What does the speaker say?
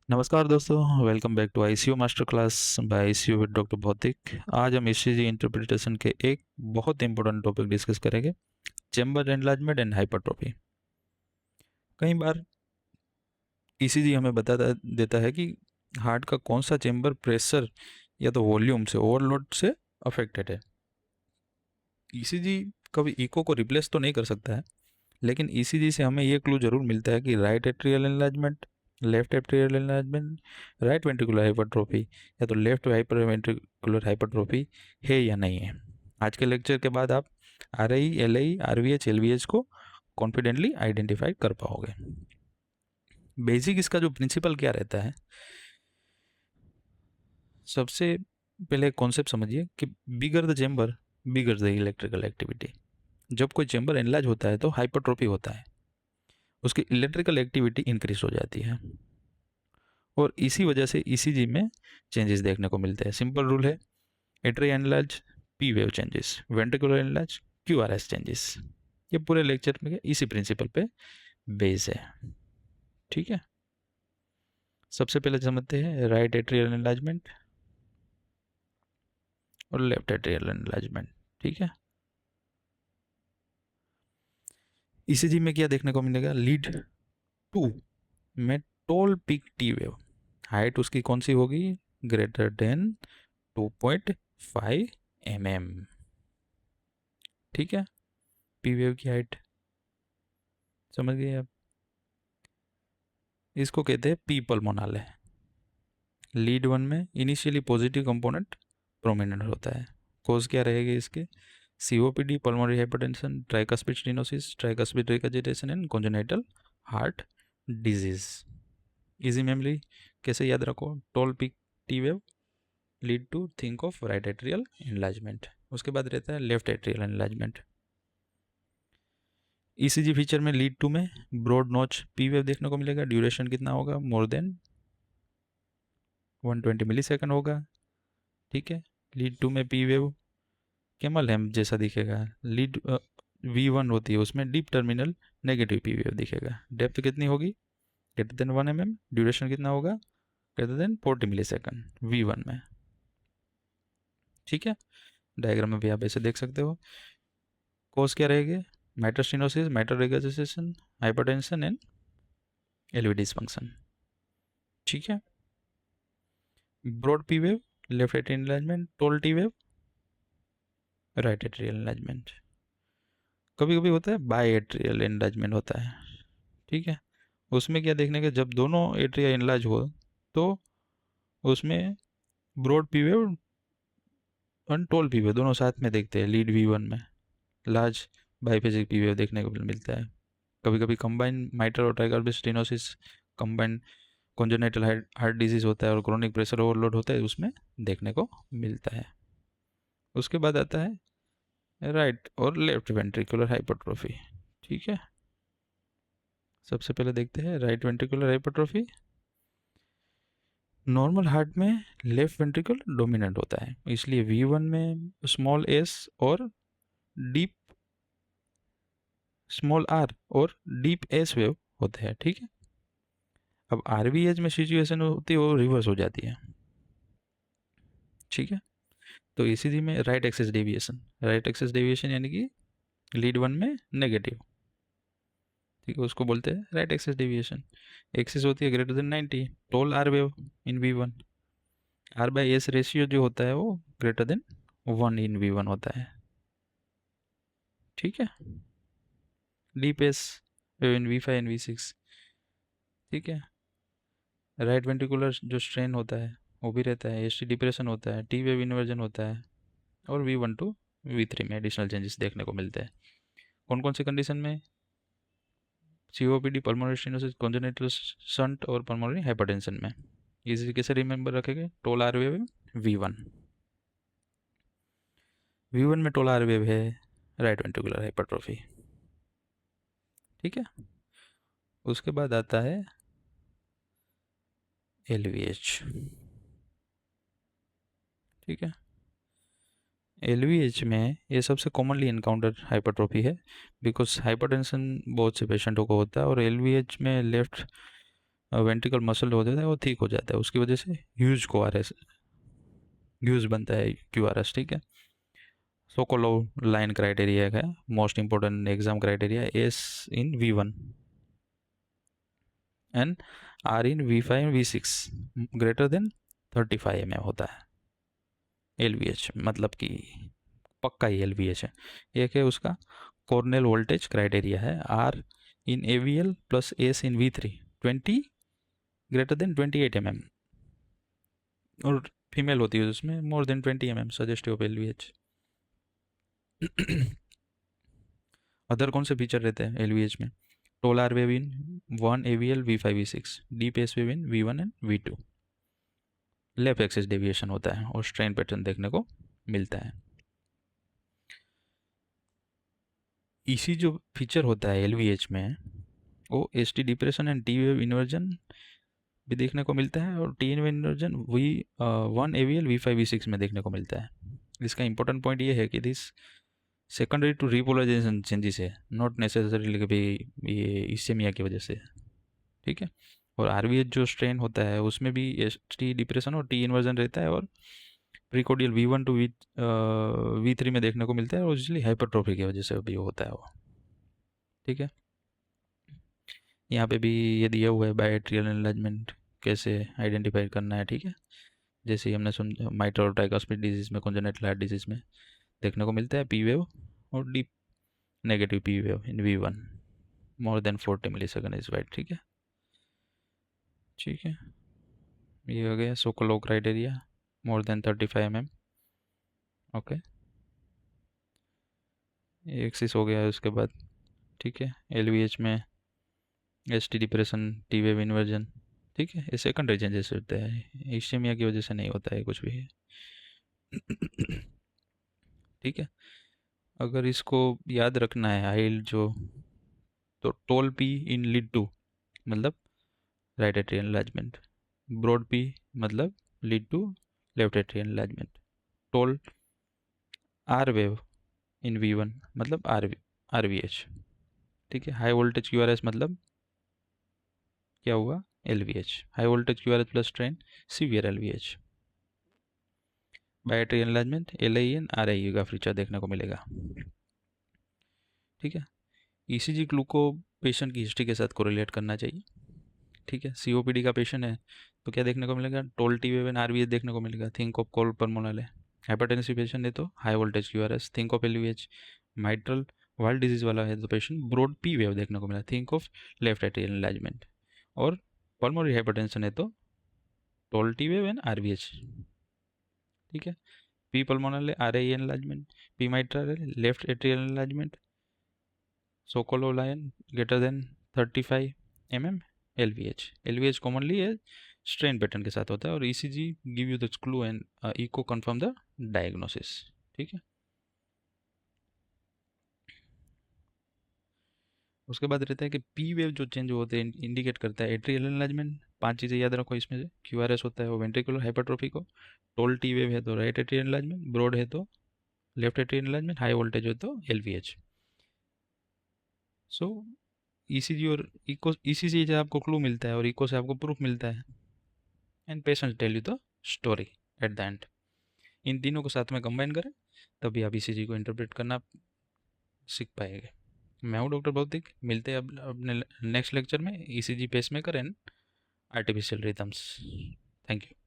नमस्कार दोस्तों, welcome back to ICU master class by ICU with doctor Bhautik. आज हम ईसीजी इंटरप्रिटेशन के एक बहुत इंपॉर्टेंट टॉपिक डिस्कस करेंगे, चेंबर एनलार्जमेंट एंड हाइपरट्रॉफी। कई बार ईसीजी हमें बताता देता है कि हार्ट का कौन सा चेंबर प्रेशर या तो वॉल्यूम से ओवरलोड से अफेक्टेड है। ईसीजी कभी इको को रिप्लेस तो नहीं कर सकता है, लेकिन ईसीजी से हमें ये क्लू जरूर मिलता है कि right atrial enlargement, left atrial enlargement, right ventricular hypertrophy या तो लेफ्ट हाइपर वेंट्रिकुलर हाइपरट्रोफी है या नहीं है। आज के लेक्चर के बाद आप R I, L I, R V H, L V H को कॉन्फिडेंटली आइडेंटिफाई कर पाओगे। बेसिक इसका जो प्रिंसिपल क्या रहता है, सबसे पहले कॉन्सेप्ट समझिए कि bigger the chamber bigger the electrical activity. जब कोई चेंबर एनलार्ज होता है तो हाइपरट्रोफी होता है, उसकी इलेक्ट्रिकल एक्टिविटी इंक्रीज हो जाती है और इसी वजह से ईसीजी में चेंजेस देखने को मिलते हैं। सिंपल रूल है, atria enlarge P wave changes, ventricular enlarge Q R S changes. ये पूरे लेक्चर में इसी प्रिंसिपल पे बेस है। ठीक है, सबसे पहले समझते हैं राइट एट्रियल एनलार्जमेंट और लेफ्ट एट्रियल एनलार्जमेंट। ठीक है, ईसीजी में क्या देखने को मिलेगा, लीड टू में tall peak T wave, height उसकी कौन सी होगी, ग्रेटर देन 2.5 mm। ठीक है, पी वेव की हाइट समझ गए आप। इसको कहते हैं पी पल्मोनाले। लीड वन में इनिशियली पॉजिटिव कंपोनेंट प्रोमिनेंट होता है। कोज क्या रहेगी इसके, COPD, pulmonary hypertension, tricuspid stenosis, tricuspid regurgitation and congenital heart disease. Easy memory कैसे याद रखो, tall peak T wave lead two think of right atrial enlargement. उसके बाद रहता है left atrial enlargement. ECG feature में लीड टू में broad notch P wave देखने को मिलेगा। ड्यूरेशन कितना होगा, मोर देन 120 मिली सेकेंड होगा। ठीक है, लीड टू में पी वेव कैमल हैम जैसा दिखेगा। लीड V1 होती है, उसमें deep terminal negative P wave दिखेगा। डेप्थ कितनी होगी, ग्रेटर देन 1 mm। ड्यूरेशन कितना होगा, ग्रेटर देन 40 मिली सेकेंड V1 में। ठीक है, डायग्राम में भी आप ऐसे देख सकते हो। कोज क्या रहेगी, mitral stenosis, mitral regurgitation, hypertension and LV dysfunction. ठीक है, broad P wave left atrial enlargement, tall T wave right atrial enlargement. कभी कभी होता है बाय एट्रियल एनलार्जमेंट होता है। ठीक है, उसमें क्या देखने का, जब दोनों एट्रिया एनलार्ज हो तो उसमें ब्रॉड पी वेव और टोल पी वेव दोनों साथ में देखते हैं। लीड V1 में लार्ज बाइफेजिक पी वेव देखने को मिलता है। कभी कभी कंबाइन माइट्रल और tricuspid stenosis, combine congenital heart disease होता है और क्रोनिक प्रेशर ओवरलोड होता है, उसमें देखने को मिलता है। उसके बाद आता है राइट और लेफ्ट वेंट्रिकुलर हाइपरट्रोफी। ठीक है, सबसे पहले देखते हैं right ventricular hypertrophy. Normal heart में लेफ्ट वेंट्रिकल डोमिनेंट होता है, इसलिए V1 में स्मॉल एस और डीप स्मॉल आर और डीप एस वेव होते हैं। ठीक है, अब आरवीएच में सिचुएशन होती है वो रिवर्स हो जाती है। ठीक है, तो ईसीजी में राइट एक्सेस डेविएशन यानी कि लीड वन में नेगेटिव। ठीक है, उसको बोलते हैं राइट एक्सेस डेविएशन। एक्सेस होती है greater than 90, tall R wave in V1। R by S ratio जो होता है वो ग्रेटर देन 1 इन V1 होता है। ठीक है, डीप एस इन V5 इन V6। ठीक है, राइट वेंट्रिकुलर जो स्ट्रेन होता है वो भी रहता है, एस टी डिप्रेशन होता है, टी वेव इन्वर्जन होता है और V1 टू V3 में एडिशनल चेंजेस देखने को मिलते हैं। कौन कौन सी कंडीशन में, COPD, pulmonary stenosis, congenital shunt और पल्मोनरी हाइपरटेंशन में। इसी कैसे रिमेंबर रखेंगे, toll R wave V1। V1 में टोल आर वेव है राइट वेंट्रिकुलर हाइपरट्रोफी। ठीक है, उसके बाद आता है LVH। ठीक है, LVH में ये सबसे कॉमनली इनकाउंटर हाइपरट्रोफी है, बिकॉज हाइपरटेंशन बहुत से पेशेंटों को होता है और LVH में लेफ्ट वेंट्रिकल मसल हो जाता है वो ठीक हो जाता है, उसकी वजह से ह्यूज को आर एस ह्यूज बनता है क्यू आर एस। ठीक है, सोकोलोव लाइन क्राइटेरिया है most important exam criteria, S in V1 and R in V5 V6 greater than 35 mm होता है। LVH मतलब कि पक्का ही LVH है। एक है उसका कॉर्नेल वोल्टेज क्राइटेरिया है, R in AVL plus S in V3 20 greater than 28 mm, और फीमेल होती है उसमें more than 20 mm suggestive of LVH। Other कौन से फीचर रहते हैं LVH में? Tall R wave in 1 AVL V5 V6, deep S wave in V1 and V2, left axis deviation होता है और स्ट्रेन पैटर्न देखने को मिलता है। इसी जो फीचर होता है LVH में वो ST depression and T wave inversion भी देखने को मिलता है, और T wave inversion V1 AVL V5 V6 में देखने को मिलता है। इसका इंपॉर्टेंट पॉइंट ये है कि this secondary to repolarization changes है, नॉट नेसेसरीली कि भाई ये इसेमिया की वजह से। ठीक है, और आरवीएच जो स्ट्रेन होता है उसमें भी ST डिप्रेशन और टी इन्वर्जन रहता है, और प्रीकोडियल V1 टू V3 में देखने को मिलता है, और यूजली हाइपरट्रोफी की वजह से भी होता है वो। ठीक है, यहाँ पे भी ये दिया हुआ है बायोएट्रियल एनलार्जमेंट कैसे आइडेंटिफाई करना है। ठीक है, जैसे ही हमने सुन माइट्रल और ट्राइकॉस्पिड डिजीज में, कॉन्जेनिटल हार्ट डिजीज में देखने को मिलता है पी वेव और deep negative P wave in V1 more than 40 millisecond is wide. ठीक है, ठीक है, ये हो गया Sokolov criteria more than 35 mm। Okay, axis हो गया है उसके बाद। ठीक है, LVH में ST depression, T wave inversion. ठीक है, ये सेकंडरी चेंजेस होते हैं, इश्चेमिया की वजह से नहीं होता है कुछ भी। ठीक है, अगर इसको याद रखना है हाइल जो, तो tall P in lead two मतलब right atrial enlargement, broad P मतलब lead two left atrial enlargement, tall R wave in V1 मतलब RVH। ठीक है, हाई वोल्टेज QRS मतलब क्या हुआ? LVH, high voltage QRS plus strain severe LVH। Biatrial enlargement LIN RIU का feature देखने को मिलेगा। ठीक है, ECG क्लू को पेशेंट की हिस्ट्री के साथ कोरिलेट करना चाहिए। ठीक है, COPD का पेशेंट है तो क्या देखने को मिलेगा? Toll T wave and RVH देखने को मिलेगा, थिंक ऑफ कोल पल्मोनल है। हाइपरटेंसिव पेशेंट है तो high voltage QRS, think of LVH। Mitral valve disease वाला है तो पेशेंट ब्रॉड P वेव देखने को मिला, think of left atrial enlargement. और पल्मोनरी हाइपरटेंशन है तो tall T wave and RVH। ठीक है, P पल्मोनल है RI एनलार्जमेंट, P माइट्रल है left atrial enlargement, Sokolow line greater than 35 mm, LVH commonly है स्ट्रेन पैटर्न के साथ होता है, और ECG give you the clue and echo confirm the diagnosis. ठीक है, उसके बाद रहता है कि पी वेव जो चेंज होते हैं इंडिकेट करता है एट्रियल एनलार्जमेंट। 5 चीज़ें याद रखो इसमें से, QRS होता है वो वेंट्रिकुलर हाइपरट्रोफी को, टोल टी वेव है तो राइट एट्रियल एनलार्जमेंट, ब्रॉड है तो left atrial enlargement, high voltage हो तो LVH। सो ECG और इको, ECG से आपको क्लू मिलता है और इको से आपको प्रूफ मिलता है, and patient tell you the story at the end. इन तीनों को साथ में कंबाइन करें तभी आप ECG को इंटरप्रेट करना सीख पाएंगे। मैं हूँ डॉक्टर भौतिक, मिलते हैं अब अपने नेक्स्ट लेक्चर में ECG pacemaker and artificial rhythms. Thank you.